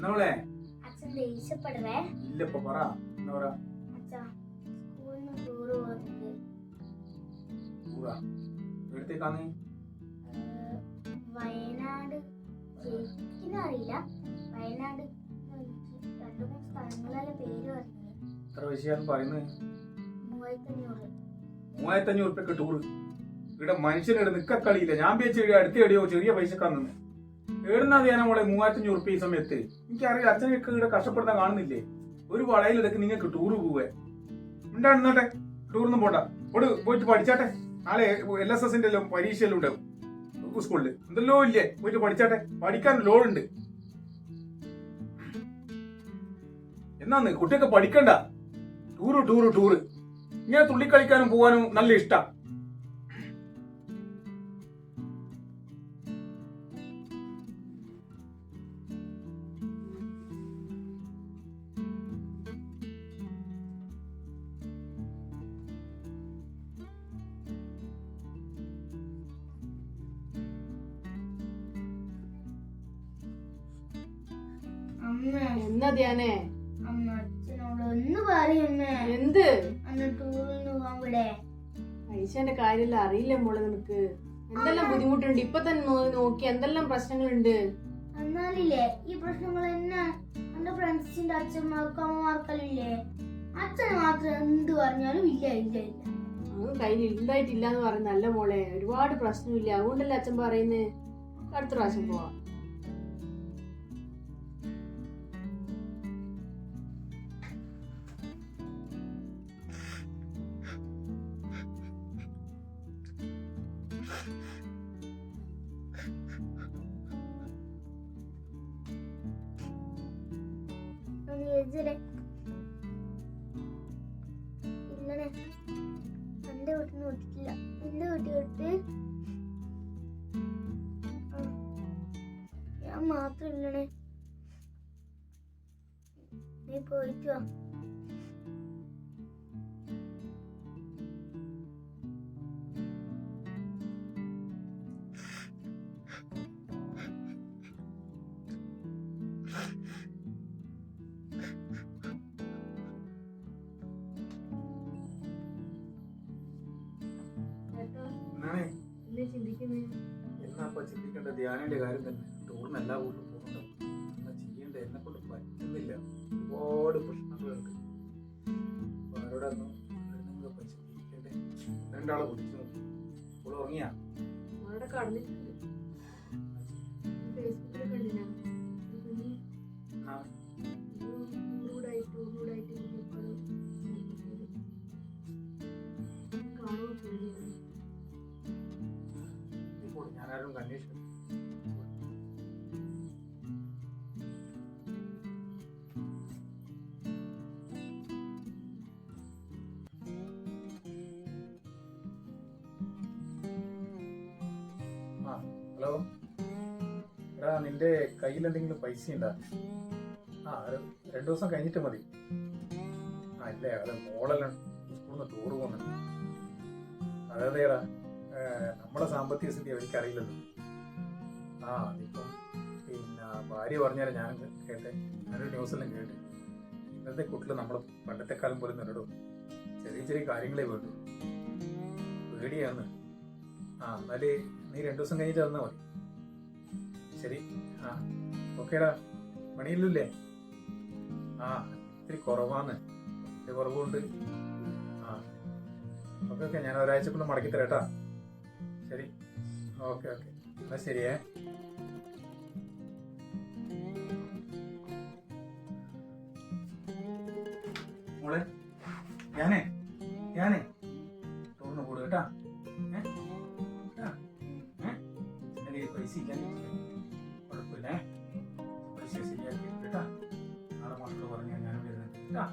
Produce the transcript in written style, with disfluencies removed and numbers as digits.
എന്നോളെ അച്ഛൻ ദേഷ്യപ്പെടവേ. ഇല്ല ഇപ്പൊ പറ. എന്നാ പറ. അച്ഛാ സ്കൂളിൽ നിന്ന് ടൂറ് പോകുന്നുണ്ട്. എവിടത്തേക്കാന്ന്? വയനാട്. ശരിക്കും അറിയില്ല. വയനാട് 2-3 സ്ഥലങ്ങളെ പേര് പറഞ്ഞു. എത്ര പൈസയാണ് പറയുന്നത്? 3500. 3500 ഉറുപ്പ്യക്ക് ടൂറ്. ഇവിടെ മനുഷ്യരുടെ നിക്കളിയില്ല. ഞാൻ വിചാരിച്ചു അടുത്ത എവിടെയോ ചെറിയ പൈസക്കാന്ന്. എവിടുന്നാ ഞാനാ മോളെ 3500 ഉറുപ്പ്യ ഈ സമയത്ത്? എനിക്കറിയാം അച്ഛനൊക്കെ ഇവിടെ കഷ്ടപ്പെടുന്ന കാണുന്നില്ലേ. ഒരു വളയിലെടുക്ക് നിങ്ങൾക്ക് ടൂറ് പോവേ. ഉണ്ടായിരുന്നോട്ടെ, ടൂറൊന്നും പോണ്ട. പോയിട്ട് പഠിച്ചാട്ടെ. നാളെ LSSന്റെ എല്ലാം പരീക്ഷയെല്ലാം ഉണ്ടാവും സ്കൂളില്. എന്തെല്ലോ ഇല്ലേ, പോയിട്ട് പഠിച്ചാട്ടെ. പഠിക്കാൻ ലോഡുണ്ട്. എന്നാന്ന് കുട്ടിയൊക്കെ പഠിക്കണ്ട. ടൂറ് ഇങ്ങനെ തുള്ളിക്കളിക്കാനും പോവാനും നല്ല ഇഷ്ടാ. എന്നാ ധ്യാനേ? അമ്മ അച്ഛനോട് ഒന്ന് പറയമ്മേ. എന്ത്? അന്ന് ടൂറിന് പോവാൻ വിടെ. പൈസന്റെ കാര്യമെല്ലാം അറിയില്ല മോളെ നിനക്ക്. എന്തെല്ലാം ബുദ്ധിമുട്ടുണ്ട് ഇപ്പൊ തന്നെ നോക്കി. എന്തെല്ലാം പ്രശ്നങ്ങളുണ്ട്. എന്നാലില്ലേ ഈ പ്രശ്നങ്ങൾ തന്നെ എന്റെ ഫ്രണ്ട്സിന്റെ അച്ഛന്മാർക്കും അമ്മമാർക്കല്ലേ. അച്ഛൻ മാത്രം എന്ത് പറഞ്ഞാലും ഇല്ല. അത് കയ്യിൽ ഉണ്ടായിട്ടില്ല എന്ന് പറയുന്നല്ല മോളെ. ഒരുപാട് പ്രശ്നമില്ല. അതുകൊണ്ടല്ലേ അച്ഛൻ പറയുന്നത് അടുത്ത പ്രാവശ്യം പോവാം. ഇല്ലണേ എന്റെ വീട്ടിൽ വിട്ടിട്ടില്ല. എന്റെ വീട്ടിൽ വിട്ട് ഞാൻ മാത്രം ഇല്ലണേ. നീ പോയിട്ട് വാ. എന്നാ ചിന്തിക്കേണ്ട ധ്യാനന്റെ കാര്യം തന്നെ. ടൂറിന് എല്ലാ വീട്ടിലും പോകുന്നുണ്ടാവും. എന്നാ ചെയ്യണ്ടേ? എന്നെ കൊണ്ട് പറ്റുന്നില്ല. ഒരുപാട് പ്രശ്നങ്ങളുണ്ട്. ആരോടൊന്നും പൈസ ചിന്തിക്കണ്ടേ? രണ്ടാളെ കുടിച്ചു നോക്കി. ഇപ്പോൾ ഉറങ്ങിയാ? അവിടെ കടന്നിട്ടുണ്ട്. ഫേസ്ബുക്കിൽ കണ്ടിനാ ഞാനാരും അന്വേഷിക്കും. ഹലോ എടാ, നിന്റെ കയ്യിൽ എന്തെങ്കിലും പൈസ ഉണ്ടാ? 2 ദിവസം കഴിഞ്ഞിട്ട് മതി. ഇല്ലേ, അത് മോളെല്ലാം സ്കൂളിൽ നിന്ന് ടൂറ് പോകുന്നുണ്ട്. അതേടാ, നമ്മുടെ സാമ്പത്തിക സ്ഥിതി എനിക്കറിയില്ലല്ലോ. അതിപ്പം പിന്നെ ഭാര്യ പറഞ്ഞാലും ഞാൻ കേട്ടെ. ഞാനൊരു ന്യൂസെല്ലാം കേട്ടെ. ഇന്നത്തെ കുട്ടികൾ നമ്മൾ പണ്ടത്തെ കാലം പോലെ നിന്നിടും. ചെറിയ കാര്യങ്ങളെ വേണ്ടു. പേടിയാന്ന്. എന്നാല് നീ 2 ദിവസം കഴിഞ്ഞിട്ട് തന്നാൽ മതി. ശരി. ഓക്കേടാ. പണിയില്ലേ? ഇത്തിരി കുറവാന്ന്. ഇത്തിരി കുറവുണ്ട്. ഓക്കെ ഞാൻ ഒരാഴ്ചക്കുള്ള മടക്കി തരാട്ടാ. ശരി. ഓക്കെ എന്നാ ശരിയേ. മോളെ ഞാനേ ടൂറിന് കൂടു കേട്ടാ. പൈസ ഇല്ല, കുഴപ്പമില്ലേ? പൈസ ശരിയാക്കി കേട്ടാ. നാളെ മക്കള് പറഞ്ഞാൽ ഞാൻ വരുന്നുണ്ട് കേട്ടാ.